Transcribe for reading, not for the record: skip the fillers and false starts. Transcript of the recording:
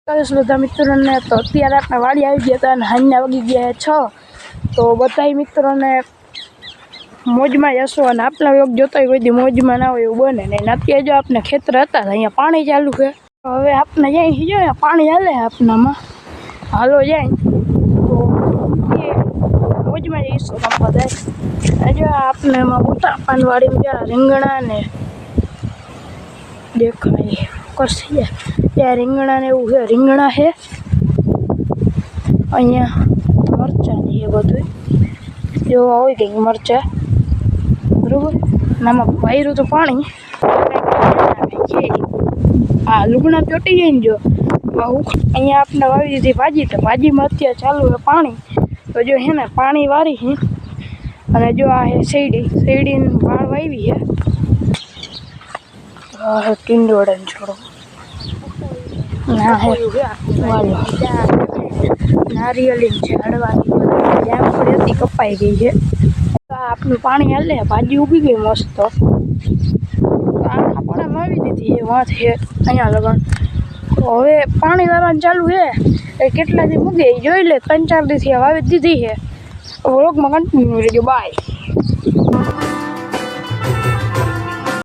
કરીશ બધા મિત્રોને તો અત્યારે આપણે વાડી આવી ગયા હતા અને હાંજના વાગી ગયા 6 તો બધા મિત્રોને મોજમાં જશો અને આપણા વ્લોગ જોતા હોય કોઈ મોજમાં ના હોય એવું બને ને અત્યારે જો આપણે ખેતર હતા અહીંયા પાણી ચાલુ છે હવે આપણે જાય જો પાણી હાલે આપણામાં હાલો જાય તો મોજમાં જઈશું તમે બધા જો આપણે એમાં મોટા પાનવાડીમાં જ્યાં રીંગણા ને દેખાય કરશે ત્યાં રીંગણા ને એવું છે રીંગણા છે અહીંયા મરચાં ને એ બધું જો હોય કંઈક મરચાં બરાબર આમાં વાયરું તો પાણી આ લુગણા ચોટી જાય ને જો અહીંયા આપણે વાવી દીધી ભાજી તો ભાજીમાં અત્યારે ચાલુ છે પાણી તો જો હે ને પાણી વારી છે અને જો આ હે શેરડીને વાળ વાવી છે ટીંડોળાને છોડો ના હે વાલો નારિયેળી ઝાડવાની જ્યાં પડી હતી કપાઈ ગઈ છે આપણું પાણી હાલે ભાજી ઉગી ગઈ મસ્ત આખા પાણામાં આવી દીધી એ વાત છે અહીંયા લગન હવે પાણી વારવાનું ચાલુ છે એ કેટલા દી મૂકે જોઈ લે 3-4 દીથી વાવી દીધી છે વ્લોગમાં કન્ટિન્યુ રહેજો બાય